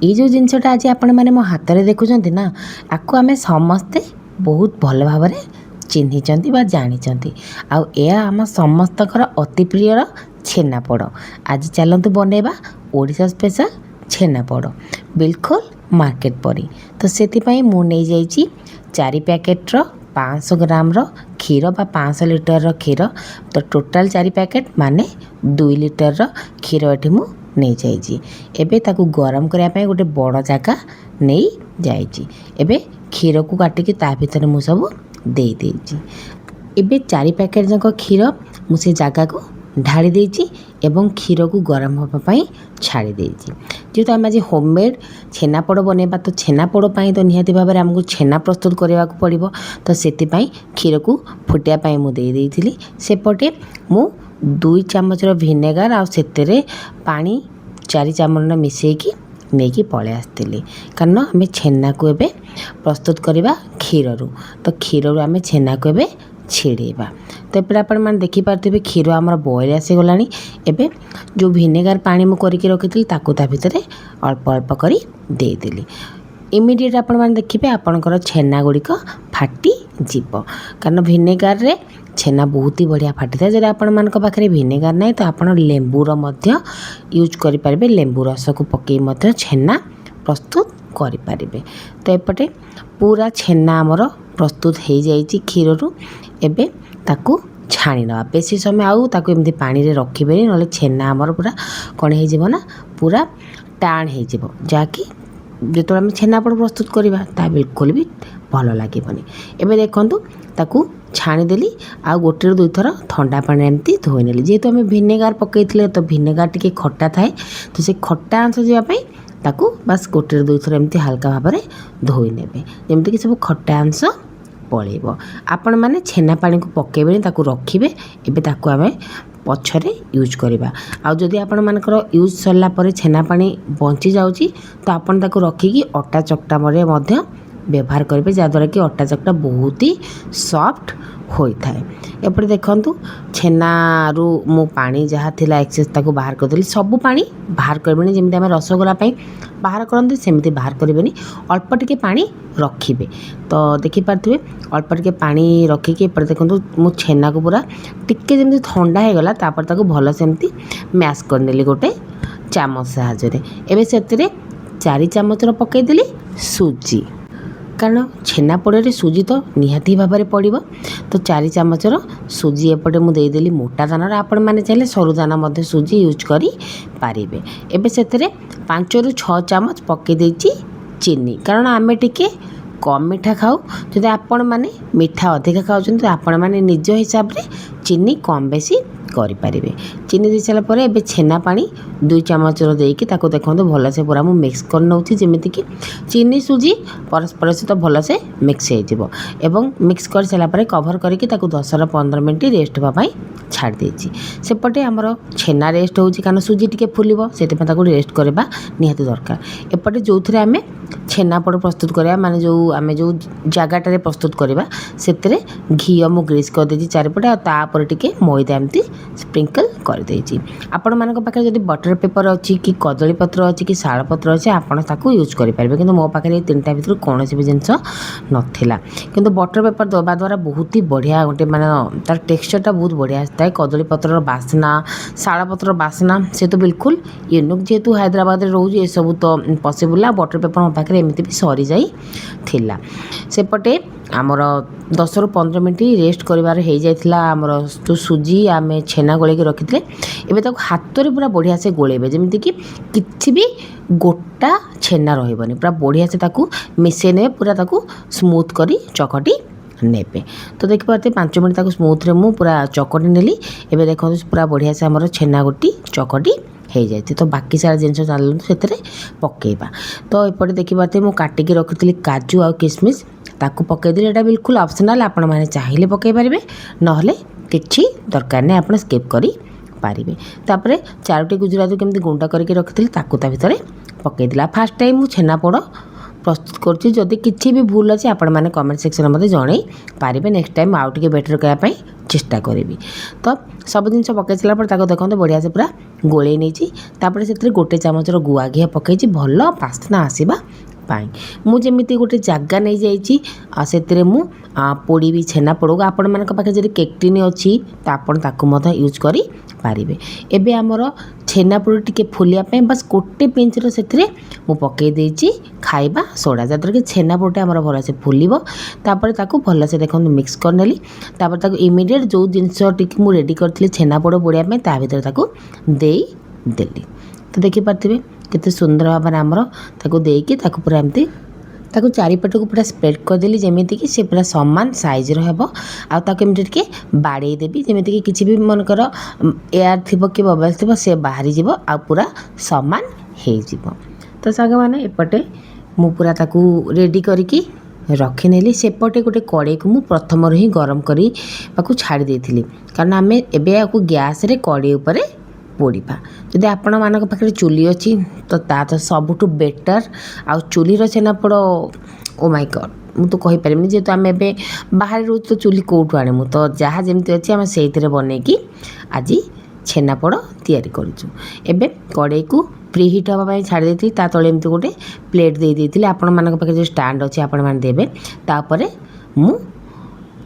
ये जो जिनसटा आज आपण मैंने मो हाथ में देखुं ना आपको आम समस्ते बहुत भल भाव चिन्हिंट बा जानी आम समस्तकर अति प्रियर छेनापोड़। आज चलतु बनैबा ओडिशा स्पेशल छेनापोड़ बिल्कुल मार्केट परी। तो से मुझे 4 पैकेट्र 500 ग्राम क्षीर बा 500 लीटर क्षीर। तो टोटाल 4 पैकेट माने 2 लीटर क्षीर ये मुझे नहीं जाइए। एबे ताकू गरम करने गोटे बड़ जगह नहीं जाइए। एबे क्षीर को काटिकी ता भीतर मु सब दे देइछि। एबे 4 पैकेट जाक क्षीर मुझे जगह को ढाड़ी देइछि एवं क्षीर को गरम होगा छाड़ी देइछि। जेहेतु आम आज होममेड छेनापोड़ बनैबा तो छेनापोड़ तो निहाती भाव में आमको छेना प्रस्तुत करने को पड़ो। तो से क्षीर को फुटापी मुझे देइथिली। सेपटे मु 2 चामचर भिनेगार आ से पानी 4 चामच मिसेकी नहीं पलि आसती। कारण आम छेना को एबे प्रस्तुत करवा क्षीर रु। तो क्षीर रु आम छेना को एबे छिड़ेबा। तो ये आपण मैंने देखिपारे क्षीर आमर बॉयल आसीगला। एबे जो भिनेगार पानी मु करके रखी ताकू ता भितर अल्प अल्प करी देदेली। इमिडिएट आपण मैंने देखिए आपणकर छेना गुड़िक फाटी जीव। कारण भिनेगार रे छेना बहुत ही बढ़िया फाटी था। जब आपण मान पाखे भिनेगार ना तो आप लेंबूर यूज करें। लेंबू रस को पकई छेना प्रस्तुत करें। तो एपटे पूरा छेना आमर प्रस्तुत हो जाए क्षीर रु। एबे ताकू छाणी ना बेसी समय आउ ताकू एमती पानी रे रखिबे ना छेना आमर पूरा कौन हो ना पूरा टाण हो जाकि जो आम छेनापोड़ प्रस्तुत करवा ता बिल्कुल भी भल लगे। एबे देखंतु ताकू छाणीदेली आ गोटे 2 थर ठंडा पानी एमती धोईनेली। जेहेतु आम भिनेगार पकई तो भिनेगार टी खट्टा थाए तो से खट्टा अंश जावाई ताकू बस गोटे 2 थर एमती हल्का भाव में धोई नेबे जमीक सब खट्टा अंश पलैब। आपण मैंने छेना पानी को पकेबे ताकू रखिबे। एबे ताकू आमे पछरे यूज करवा। आ जदि आपण मानकर यूज सरला परे छेना पानी बंची जाउची तो आपण ताकू रखिकी अटा चकटा मरे मध्य व्यवहार करेंगे जहाँद्वारा कि अटा चकटा बहुत ही सॉफ्ट होता है। एपटे देखंतु छेना रु मु पानी जहाँ थिला एक्सेस ताको बाहर करदेली। सब पानी बाहर करबेनी जेमति आमे रसगोला पई बाहर करते सेमती बाहर करेंगे। अल्प टिके पानी रखिबे। तो देखि पारथिबे अल्प टिके पानी रखिकी एपटे देखंतु मु छेना को पूरा टिके जेमति ठंडा हो गला तापर ताको भल सेमती मैश करनेली गोटे चामच साहाय्य। एबे सेतिरे 4 चामचर पकई देली सुजी। कारण छेनापोड़े सुजी तो निहाती भाव में पड़ो। तो 4 चामचर सुजी एपटे मुझे देदेली मोटा दानार। आपण मैंने चाहिए सरू दाना सुजी यूज करी पारिबे। एबे सेतिरे 5 ରୁ 6 चामच पकई देइछि चीनी। कारण आमे टिके कम मीठा खाऊ। जदि आपण माने मीठा अधिक खाउछन तो आपण माने निज हिसाब रे चीनी कम बेसी करें। चीनी दे सारा पर एबे छेना पानी 2 चामचर देकी ताको देखो भल से पूरा मुझे मिक्स कर नौछि जेमिति कि चीनी सुजी परस्पर सहित भल से मिक्स हो एवं मिक्स कर सारा पर कभर करके ताको 10 ରୁ 15 मिनट रेस्ट होगापाई छाड़ देछि। सेपटे आमर छेना रेस्ट होछि कारण सुजी टिके फुलिबो से रेस्ट करवा निहाती दरकार। एपटे जो थे आम छेनापोड़ प्रस्तुत करवा माने जो आम जो जगह प्रस्तुत करवा से घी मु ग्रीस कर देछि चारिपटे तापर टिके मैदा एमती स्प्रिंकल कर देछि। आपण मानक पाखे जदि बटर पेपर अच्छी कि कदली पत्र अच्छी कि शाल पत्र अच्छी आपण ताकू यूज करेंगे। किंतु मो पाखे 3टा भितर कौन भी जिनस नाला। किंतु बटर पेपर दबा द्वारा बहुत ही बढ़िया गोटे माने तार टेक्सचरटा बहुत बढ़िया आता है। कदली पत्र बास्ना शाल पत्र बास्ना से तो बिल्कुल यूनिक। जेहेतु हैदराबाद रोज ये सब तो पॉसिबल। बटर पेपर मो पाखे एमती भी सरी जाई थिला। सेपटे आमर 10 ରୁ 15 मिनट रेस्ट करार हो जाता आमर जो सुजी आम छेना गोल रखी थे। एबे ताको हाथ में पूरा बढ़िया से गोलेबे जमीती कि किसी भी गोटा छेना रही पूरा बढ़िया से ताकू मिसे ने पूरा ताकू स्मूथ करी चकटी नेबे। तो देखिए 5 मिनट ताकू स्मूथ रे मु पूरा चकटी नेली। एबे देखो पूरा बढ़िया से आमर छेना गोटी चकटी हो जाए। तो बाकी सारा जिन चलते से पकेबा। तो एपटे देखिए मुझे काटिकी रखी काजू आ किशमिश ताकू पकईदेली। एटा बिल्कुल ऑप्शनल आपण मैंने चाहिए पकई पारे नहले किछि दरकार नहीं आप स्किप करी पारिबे। तापर 4टी गुजराती केमती गुंडा करके रखी ताकू ता भितर पकईदेला। फास्ट टाइम मु छेनापोड़ प्रस्तुत करुँची। जदि किसी भी भूल अच्छे आपण मैंने कमेंट सेक्शन में जन पारे। नेक्स्ट टाइम आउ टे बेटर करने चेष्टा करी। तो सब जिन पकई सारापर देखते बढ़िया से पूरा गोले नहीं से गोटे चामच गुआ घी पकई भल बास्ना आसवा मुझे गोटे जगह नहीं जाइए मु पोड़ी भी छेना पोड़ को आपण मान पाखे जब केकटिन अच्छी तो आपड़ यूज कर पारे। एबे आमर छेनापोड़ टिके फुलिया बस गोटे पिंच से पकई देती खाइबा सोडा जहाँद्वारा कि छेनापोड़टा आमर भल से फुल भल से देखो मिक्स करनेली इमिडिएट जो जिनस मुझे रेडी करी छेनापोड़ पोड़ापी ता भर देली। तो देखिपारे केते सुंदर भाव में आमर देकी पूरा एमती चारिपट को पूरा स्प्रेड करदेली जमीती कि सी पूरा सामान साइज रोमती टे बाड़े देवी जमीती कि किसी भी मनकर एयर थी कि बबल थी से बाहरी जीव आ पूरा सामान हो। तो साग मैंने एपटे मु पूरा रेडी करके रखिनेली सेपटे गोटे कड़े को मु प्रथम ही गरम करी छाड़ी देती कारण आम एवं गैस कड़े उपर पोड़ा जदि आपण मान पाखे चुली अच्छी तो ता तो सबुठ बेटर आ चुलीर छेनापोड़ ओ माय गॉड मु तो कही पारिनी जेहेतु आम ए बाहर रोज तो चुली कौटू आने तो जहाँ जमी अच्छी आम से बनईकी आज छेनापोड़ तैयारी करूँ। एबे कड़े को प्री हिट हाँपाई छाड़ी देती तले एमती गोटे प्लेट दे देती आपण मान पाखे जो स्टाण्ड अच्छी आपण मैंने देवे तापर मु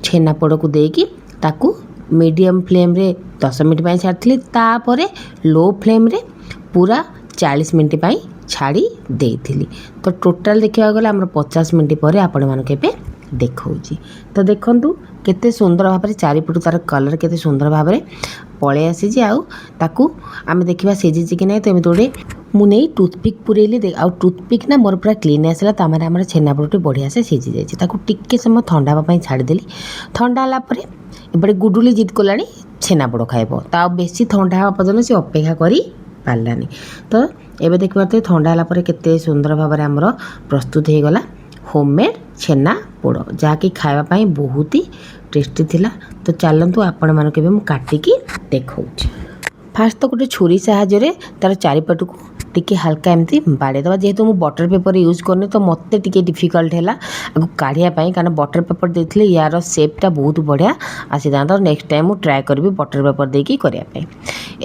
छेनापोड़ को देकी ताकू मीडियम फ्लेम रे 10 मिनट छाड़ी तापर लो फ्लेम रे पूरा 40 मिनट छाड़ी देती। तो टोटाल देखा गला 50 मिनट पर आपण मानक देखा। तो देखु केते सुंदर भाव में चारिपटू तार कलर केते सुंदर भाव में पलि आसी आम देखा सीझी कि नहीं। तो एमती गोटे मुझे टूथपिक पुरेली आ टूथपिक ना मोर पूरा क्लीन आसला तार आम छेनापोड़ बढ़िया से सीझी जाइए टिके समय ठंडा हाँपाई छाड़देली। ठंडा है एपटे गुडुली जिद कलानी छेनापोड़ खाइब तो बेसी ठंडा हाँ पर्यटन सी अपेक्षा कर पारानी। तो एबे देख पारे ठंडा है केते सुंदर भाव में आमर प्रस्तुत हो गला होममेड छेनापोड़ जहाँकि खावाई बहुत ही टेस्टी थिला। तो चलतु आपण मानक काटिकी देखा। फास्ट तो गोटे छुरी साहाय्य तार चारिपट को टिके हल्का एमती बाड़ेदवा जेहेतु मुझे बटर पेपर यूज करनी तो मत टे डिफिकल्ट है आगे काढ़ापी कारण बटर पेपर देती यार सेपटा बहुत बढ़िया आसी था। तो नेक्स्ट टाइम मुझे ट्राए करी बटर पेपर देकी करने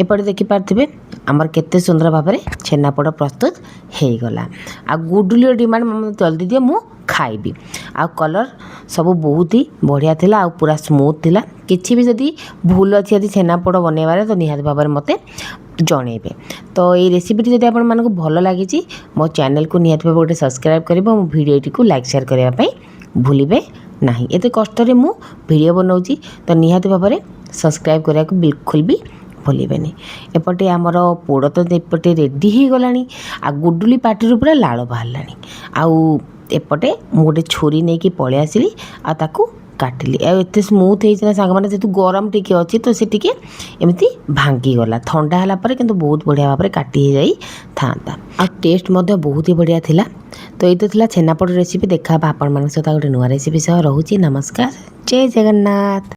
एपटे देखिपारे आमर केते सुंदर भाव में छेनापोड़ प्रस्तुत हो गला। आ गुडुली डिमांड जल्दी दिए मु खाइबी आ कलर सब बहुत ही बढ़िया थिला आ पूरा स्मूथ थिला किछि भी जदि भूल अच्छी यदि छेनापोड़ बनइबार तो निहाती भाव में मते जणेबे। तो ये रेसिपीटी जदि आपण मानक भल लागिछि मो चैनल को निहाती भाव गोटे सब्सक्राइब करिबो मो वीडियोटी को लाइक शेयर करबा पई भूलिबे नाही। एते कष्ट रे मु वीडियो बनाउछि तो निहाती भाव में सब्सक्राइब करिया को बिल्कुल भी भूलिबेनी। एपटे आमर पोड़ तो एपटे रेडी हो गलानी आ गुडुली पार्टी पूरा लाल बाहरलानी आउ एपटे गोटे छुरी नहीं कि पलि आसली आ ताकू काटिली एत स्मूथ होना सांग मैंने जेहतु गरम टी अच्छी तो सी टी एमती भांगीगला ठंडा है कि बहुत बढ़िया भाव में काटी जाई था आ टेस्ट बहुत ही बढ़िया थिला। तो ये तो छेनापोड़ रेसिपी देखा आपण मान सहित गोटे नुआ रेसिपी सह रोची। नमस्कार, जय जगन्नाथ।